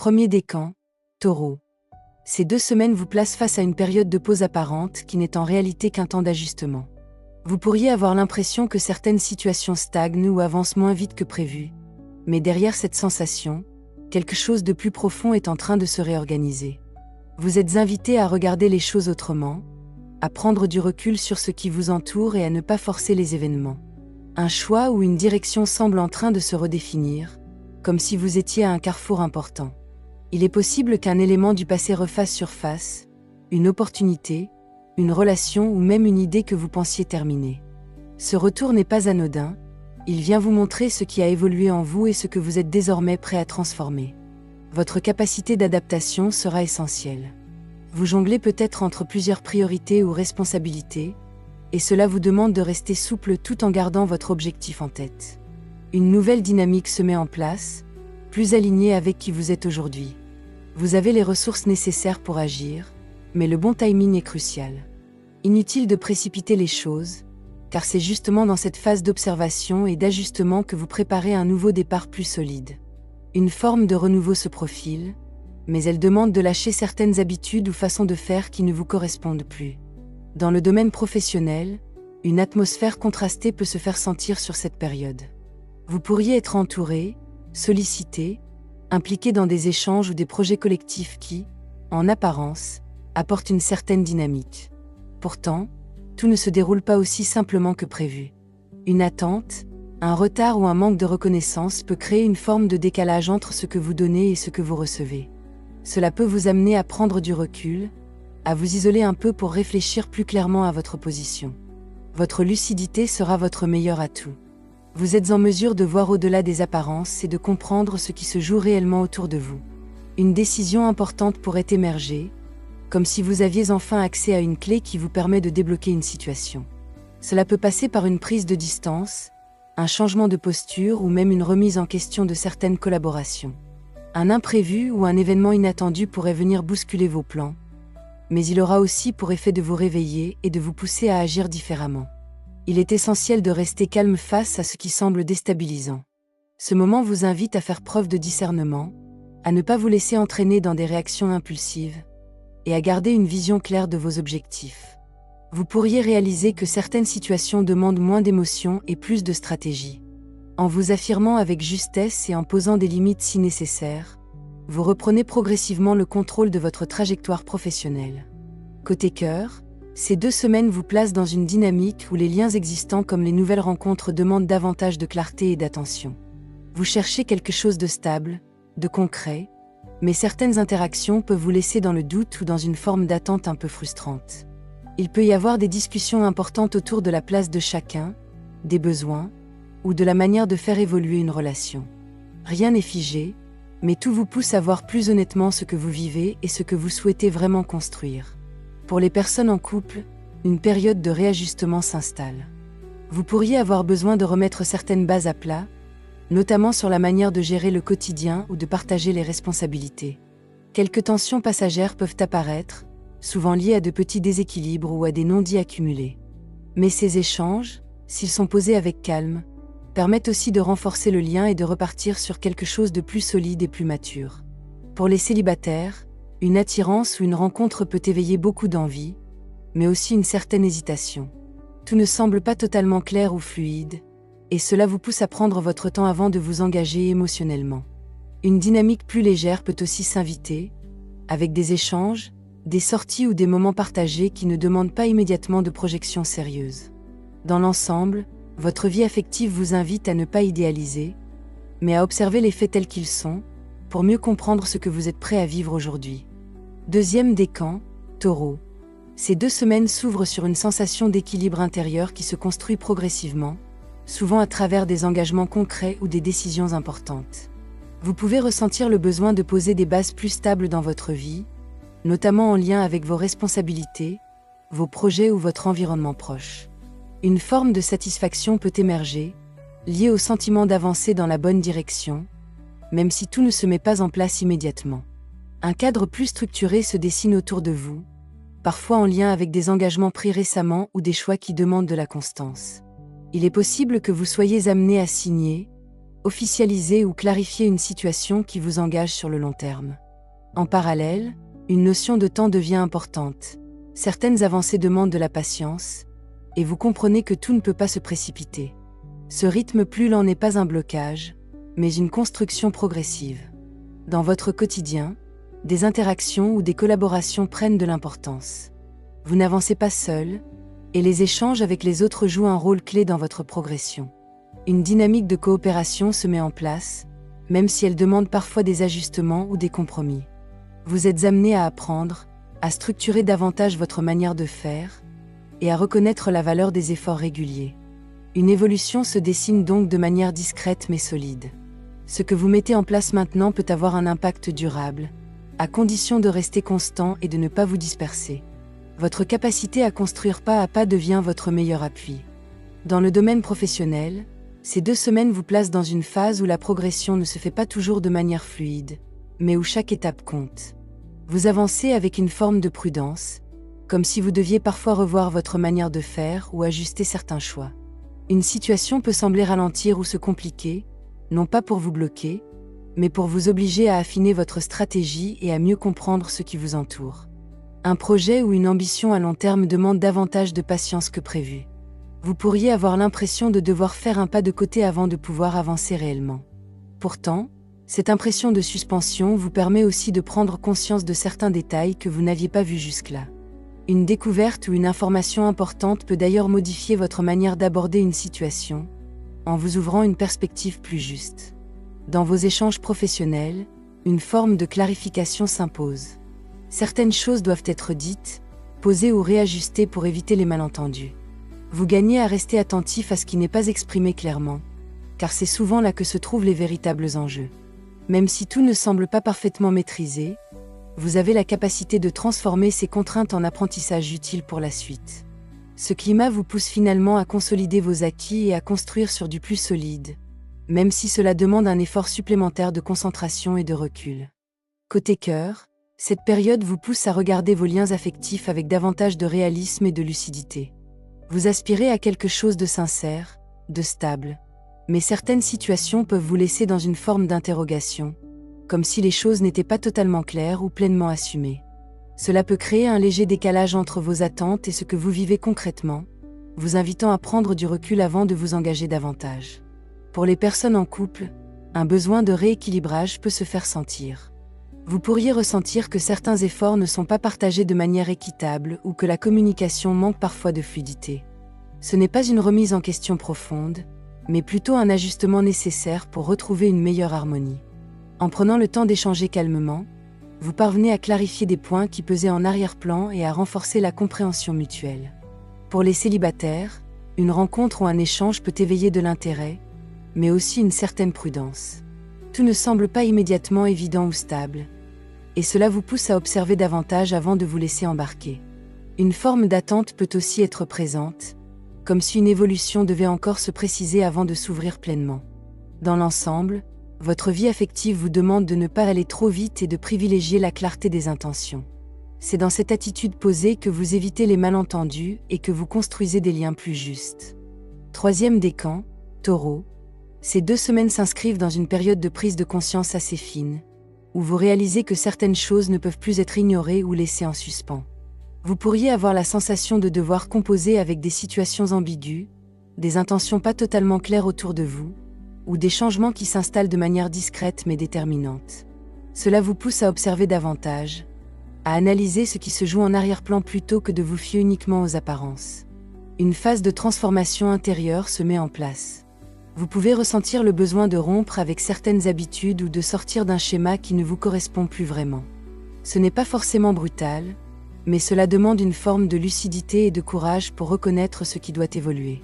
Premier décan, Taureau. Ces 2 semaines vous placent face à une période de pause apparente qui n'est en réalité qu'un temps d'ajustement. Vous pourriez avoir l'impression que certaines situations stagnent ou avancent moins vite que prévu. Mais derrière cette sensation, quelque chose de plus profond est en train de se réorganiser. Vous êtes invité à regarder les choses autrement, à prendre du recul sur ce qui vous entoure et à ne pas forcer les événements. Un choix ou une direction semble en train de se redéfinir, comme si vous étiez à un carrefour important. Il est possible qu'un élément du passé refasse surface, une opportunité, une relation ou même une idée que vous pensiez terminer. Ce retour n'est pas anodin, il vient vous montrer ce qui a évolué en vous et ce que vous êtes désormais prêt à transformer. Votre capacité d'adaptation sera essentielle. Vous jonglez peut-être entre plusieurs priorités ou responsabilités, et cela vous demande de rester souple tout en gardant votre objectif en tête. Une nouvelle dynamique se met en place, plus alignée avec qui vous êtes aujourd'hui. Vous avez les ressources nécessaires pour agir, mais le bon timing est crucial. Inutile de précipiter les choses, car c'est justement dans cette phase d'observation et d'ajustement que vous préparez un nouveau départ plus solide. Une forme de renouveau se profile, mais elle demande de lâcher certaines habitudes ou façons de faire qui ne vous correspondent plus. Dans le domaine professionnel, une atmosphère contrastée peut se faire sentir sur cette période. Vous pourriez être entouré, sollicité, impliqué dans des échanges ou des projets collectifs qui, en apparence, apportent une certaine dynamique. Pourtant, tout ne se déroule pas aussi simplement que prévu. Une attente, un retard ou un manque de reconnaissance peut créer une forme de décalage entre ce que vous donnez et ce que vous recevez. Cela peut vous amener à prendre du recul, à vous isoler un peu pour réfléchir plus clairement à votre position. Votre lucidité sera votre meilleur atout. Vous êtes en mesure de voir au-delà des apparences et de comprendre ce qui se joue réellement autour de vous. Une décision importante pourrait émerger, comme si vous aviez enfin accès à une clé qui vous permet de débloquer une situation. Cela peut passer par une prise de distance, un changement de posture ou même une remise en question de certaines collaborations. Un imprévu ou un événement inattendu pourrait venir bousculer vos plans, mais il aura aussi pour effet de vous réveiller et de vous pousser à agir différemment. Il est essentiel de rester calme face à ce qui semble déstabilisant. Ce moment vous invite à faire preuve de discernement, à ne pas vous laisser entraîner dans des réactions impulsives, et à garder une vision claire de vos objectifs. Vous pourriez réaliser que certaines situations demandent moins d'émotion et plus de stratégie. En vous affirmant avec justesse et en posant des limites si nécessaires, vous reprenez progressivement le contrôle de votre trajectoire professionnelle. Côté cœur, ces 2 semaines vous placent dans une dynamique où les liens existants comme les nouvelles rencontres demandent davantage de clarté et d'attention. Vous cherchez quelque chose de stable, de concret, mais certaines interactions peuvent vous laisser dans le doute ou dans une forme d'attente un peu frustrante. Il peut y avoir des discussions importantes autour de la place de chacun, des besoins, ou de la manière de faire évoluer une relation. Rien n'est figé, mais tout vous pousse à voir plus honnêtement ce que vous vivez et ce que vous souhaitez vraiment construire. Pour les personnes en couple, une période de réajustement s'installe. Vous pourriez avoir besoin de remettre certaines bases à plat, notamment sur la manière de gérer le quotidien ou de partager les responsabilités. Quelques tensions passagères peuvent apparaître, souvent liées à de petits déséquilibres ou à des non-dits accumulés. Mais ces échanges, s'ils sont posés avec calme, permettent aussi de renforcer le lien et de repartir sur quelque chose de plus solide et plus mature. Pour les célibataires, une attirance ou une rencontre peut éveiller beaucoup d'envie, mais aussi une certaine hésitation. Tout ne semble pas totalement clair ou fluide, et cela vous pousse à prendre votre temps avant de vous engager émotionnellement. Une dynamique plus légère peut aussi s'inviter, avec des échanges, des sorties ou des moments partagés qui ne demandent pas immédiatement de projection sérieuse. Dans l'ensemble, votre vie affective vous invite à ne pas idéaliser, mais à observer les faits tels qu'ils sont, pour mieux comprendre ce que vous êtes prêt à vivre aujourd'hui. Deuxième décan, Taureau. Ces 2 semaines s'ouvrent sur une sensation d'équilibre intérieur qui se construit progressivement, souvent à travers des engagements concrets ou des décisions importantes. Vous pouvez ressentir le besoin de poser des bases plus stables dans votre vie, notamment en lien avec vos responsabilités, vos projets ou votre environnement proche. Une forme de satisfaction peut émerger, liée au sentiment d'avancer dans la bonne direction, même si tout ne se met pas en place immédiatement. Un cadre plus structuré se dessine autour de vous, parfois en lien avec des engagements pris récemment ou des choix qui demandent de la constance. Il est possible que vous soyez amené à signer, officialiser ou clarifier une situation qui vous engage sur le long terme. En parallèle, une notion de temps devient importante. Certaines avancées demandent de la patience, et vous comprenez que tout ne peut pas se précipiter. Ce rythme plus lent n'est pas un blocage, mais une construction progressive. Dans votre quotidien, des interactions ou des collaborations prennent de l'importance. Vous n'avancez pas seul, et les échanges avec les autres jouent un rôle clé dans votre progression. Une dynamique de coopération se met en place, même si elle demande parfois des ajustements ou des compromis. Vous êtes amené à apprendre, à structurer davantage votre manière de faire, et à reconnaître la valeur des efforts réguliers. Une évolution se dessine donc de manière discrète mais solide. Ce que vous mettez en place maintenant peut avoir un impact durable, à condition de rester constant et de ne pas vous disperser. Votre capacité à construire pas à pas devient votre meilleur appui. Dans le domaine professionnel, ces 2 semaines vous placent dans une phase où la progression ne se fait pas toujours de manière fluide, mais où chaque étape compte. Vous avancez avec une forme de prudence, comme si vous deviez parfois revoir votre manière de faire ou ajuster certains choix. Une situation peut sembler ralentir ou se compliquer, non pas pour vous bloquer, mais pour vous obliger à affiner votre stratégie et à mieux comprendre ce qui vous entoure. Un projet ou une ambition à long terme demande davantage de patience que prévu. Vous pourriez avoir l'impression de devoir faire un pas de côté avant de pouvoir avancer réellement. Pourtant, cette impression de suspension vous permet aussi de prendre conscience de certains détails que vous n'aviez pas vus jusque-là. Une découverte ou une information importante peut d'ailleurs modifier votre manière d'aborder une situation, en vous ouvrant une perspective plus juste. Dans vos échanges professionnels, une forme de clarification s'impose. Certaines choses doivent être dites, posées ou réajustées pour éviter les malentendus. Vous gagnez à rester attentif à ce qui n'est pas exprimé clairement, car c'est souvent là que se trouvent les véritables enjeux. Même si tout ne semble pas parfaitement maîtrisé, vous avez la capacité de transformer ces contraintes en apprentissage utile pour la suite. Ce climat vous pousse finalement à consolider vos acquis et à construire sur du plus solide, même si cela demande un effort supplémentaire de concentration et de recul. Côté cœur, cette période vous pousse à regarder vos liens affectifs avec davantage de réalisme et de lucidité. Vous aspirez à quelque chose de sincère, de stable, mais certaines situations peuvent vous laisser dans une forme d'interrogation, comme si les choses n'étaient pas totalement claires ou pleinement assumées. Cela peut créer un léger décalage entre vos attentes et ce que vous vivez concrètement, vous invitant à prendre du recul avant de vous engager davantage. Pour les personnes en couple, un besoin de rééquilibrage peut se faire sentir. Vous pourriez ressentir que certains efforts ne sont pas partagés de manière équitable ou que la communication manque parfois de fluidité. Ce n'est pas une remise en question profonde, mais plutôt un ajustement nécessaire pour retrouver une meilleure harmonie. En prenant le temps d'échanger calmement, vous parvenez à clarifier des points qui pesaient en arrière-plan et à renforcer la compréhension mutuelle. Pour les célibataires, une rencontre ou un échange peut éveiller de l'intérêt, mais aussi une certaine prudence. Tout ne semble pas immédiatement évident ou stable, et cela vous pousse à observer davantage avant de vous laisser embarquer. Une forme d'attente peut aussi être présente, comme si une évolution devait encore se préciser avant de s'ouvrir pleinement. Dans l'ensemble, votre vie affective vous demande de ne pas aller trop vite et de privilégier la clarté des intentions. C'est dans cette attitude posée que vous évitez les malentendus et que vous construisez des liens plus justes. Troisième décan, Taureau. Ces 2 semaines s'inscrivent dans une période de prise de conscience assez fine, où vous réalisez que certaines choses ne peuvent plus être ignorées ou laissées en suspens. Vous pourriez avoir la sensation de devoir composer avec des situations ambiguës, des intentions pas totalement claires autour de vous, ou des changements qui s'installent de manière discrète mais déterminante. Cela vous pousse à observer davantage, à analyser ce qui se joue en arrière-plan plutôt que de vous fier uniquement aux apparences. Une phase de transformation intérieure se met en place. Vous pouvez ressentir le besoin de rompre avec certaines habitudes ou de sortir d'un schéma qui ne vous correspond plus vraiment. Ce n'est pas forcément brutal, mais cela demande une forme de lucidité et de courage pour reconnaître ce qui doit évoluer.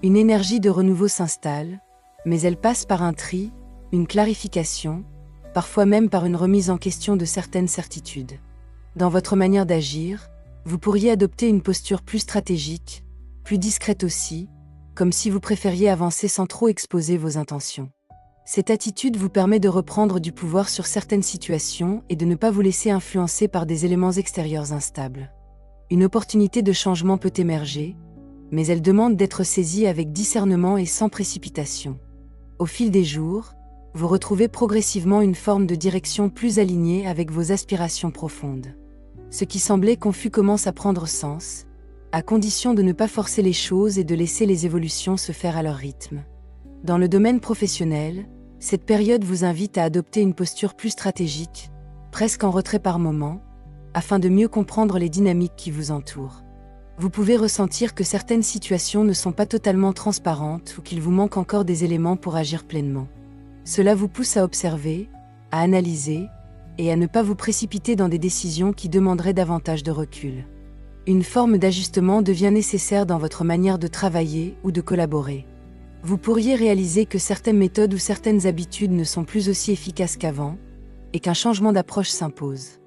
Une énergie de renouveau s'installe, mais elle passe par un tri, une clarification, parfois même par une remise en question de certaines certitudes. Dans votre manière d'agir, vous pourriez adopter une posture plus stratégique, plus discrète aussi, comme si vous préfériez avancer sans trop exposer vos intentions. Cette attitude vous permet de reprendre du pouvoir sur certaines situations et de ne pas vous laisser influencer par des éléments extérieurs instables. Une opportunité de changement peut émerger, mais elle demande d'être saisie avec discernement et sans précipitation. Au fil des jours, vous retrouvez progressivement une forme de direction plus alignée avec vos aspirations profondes. Ce qui semblait confus commence à prendre sens, à condition de ne pas forcer les choses et de laisser les évolutions se faire à leur rythme. Dans le domaine professionnel, cette période vous invite à adopter une posture plus stratégique, presque en retrait par moments, afin de mieux comprendre les dynamiques qui vous entourent. Vous pouvez ressentir que certaines situations ne sont pas totalement transparentes ou qu'il vous manque encore des éléments pour agir pleinement. Cela vous pousse à observer, à analyser, et à ne pas vous précipiter dans des décisions qui demanderaient davantage de recul. Une forme d'ajustement devient nécessaire dans votre manière de travailler ou de collaborer. Vous pourriez réaliser que certaines méthodes ou certaines habitudes ne sont plus aussi efficaces qu'avant, et qu'un changement d'approche s'impose.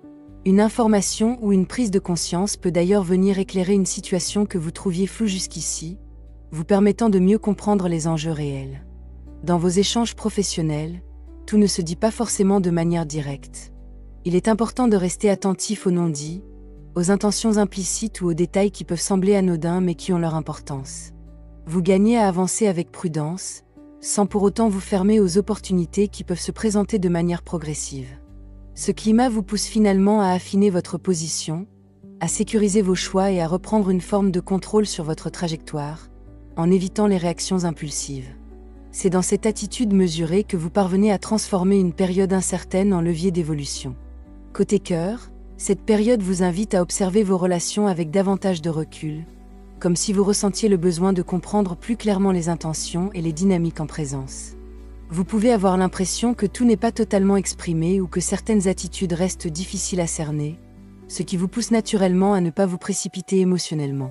Une information ou une prise de conscience peut d'ailleurs venir éclairer une situation que vous trouviez floue jusqu'ici, vous permettant de mieux comprendre les enjeux réels. Dans vos échanges professionnels, tout ne se dit pas forcément de manière directe. Il est important de rester attentif aux non-dits, aux intentions implicites ou aux détails qui peuvent sembler anodins mais qui ont leur importance. Vous gagnez à avancer avec prudence, sans pour autant vous fermer aux opportunités qui peuvent se présenter de manière progressive. Ce climat vous pousse finalement à affiner votre position, à sécuriser vos choix et à reprendre une forme de contrôle sur votre trajectoire, en évitant les réactions impulsives. C'est dans cette attitude mesurée que vous parvenez à transformer une période incertaine en levier d'évolution. Côté cœur, cette période vous invite à observer vos relations avec davantage de recul, comme si vous ressentiez le besoin de comprendre plus clairement les intentions et les dynamiques en présence. Vous pouvez avoir l'impression que tout n'est pas totalement exprimé ou que certaines attitudes restent difficiles à cerner, ce qui vous pousse naturellement à ne pas vous précipiter émotionnellement.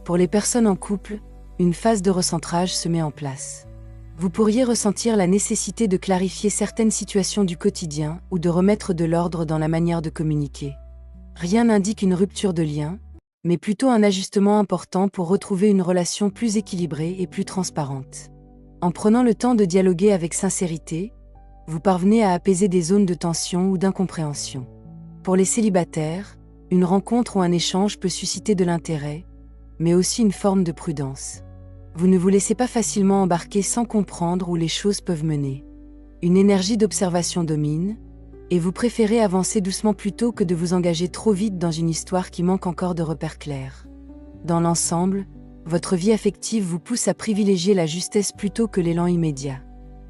Pour les personnes en couple, une phase de recentrage se met en place. Vous pourriez ressentir la nécessité de clarifier certaines situations du quotidien ou de remettre de l'ordre dans la manière de communiquer. Rien n'indique une rupture de lien, mais plutôt un ajustement important pour retrouver une relation plus équilibrée et plus transparente. En prenant le temps de dialoguer avec sincérité, vous parvenez à apaiser des zones de tension ou d'incompréhension. Pour les célibataires, une rencontre ou un échange peut susciter de l'intérêt, mais aussi une forme de prudence. Vous ne vous laissez pas facilement embarquer sans comprendre où les choses peuvent mener. Une énergie d'observation domine, et vous préférez avancer doucement plutôt que de vous engager trop vite dans une histoire qui manque encore de repères clairs. Dans l'ensemble, votre vie affective vous pousse à privilégier la justesse plutôt que l'élan immédiat.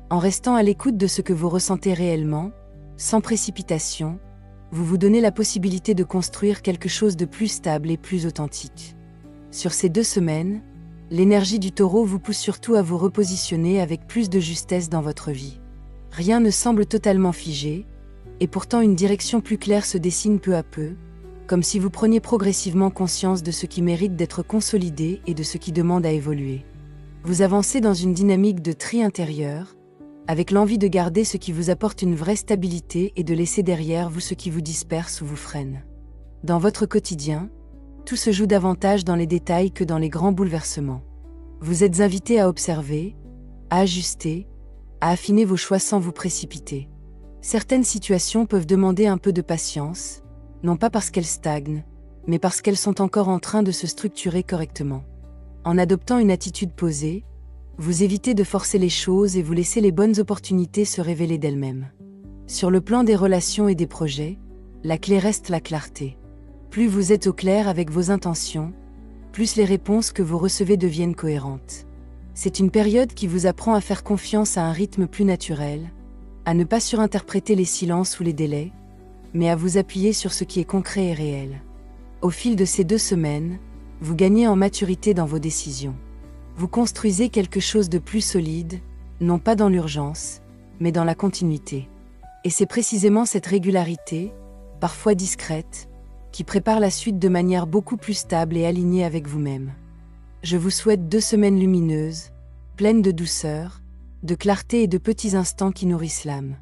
En restant à l'écoute de ce que vous ressentez réellement, sans précipitation, vous vous donnez la possibilité de construire quelque chose de plus stable et plus authentique. Sur ces 2 semaines, l'énergie du Taureau vous pousse surtout à vous repositionner avec plus de justesse dans votre vie. Rien ne semble totalement figé, et pourtant une direction plus claire se dessine peu à peu, comme si vous preniez progressivement conscience de ce qui mérite d'être consolidé et de ce qui demande à évoluer. Vous avancez dans une dynamique de tri intérieur, avec l'envie de garder ce qui vous apporte une vraie stabilité et de laisser derrière vous ce qui vous disperse ou vous freine. Dans votre quotidien, tout se joue davantage dans les détails que dans les grands bouleversements. Vous êtes invité à observer, à ajuster, à affiner vos choix sans vous précipiter. Certaines situations peuvent demander un peu de patience, non pas parce qu'elles stagnent, mais parce qu'elles sont encore en train de se structurer correctement. En adoptant une attitude posée, vous évitez de forcer les choses et vous laissez les bonnes opportunités se révéler d'elles-mêmes. Sur le plan des relations et des projets, la clé reste la clarté. Plus vous êtes au clair avec vos intentions, plus les réponses que vous recevez deviennent cohérentes. C'est une période qui vous apprend à faire confiance à un rythme plus naturel, à ne pas surinterpréter les silences ou les délais, mais à vous appuyer sur ce qui est concret et réel. Au fil de ces 2 semaines, vous gagnez en maturité dans vos décisions. Vous construisez quelque chose de plus solide, non pas dans l'urgence, mais dans la continuité. Et c'est précisément cette régularité, parfois discrète, qui prépare la suite de manière beaucoup plus stable et alignée avec vous-même. Je vous souhaite 2 semaines lumineuses, pleines de douceur, de clarté et de petits instants qui nourrissent l'âme.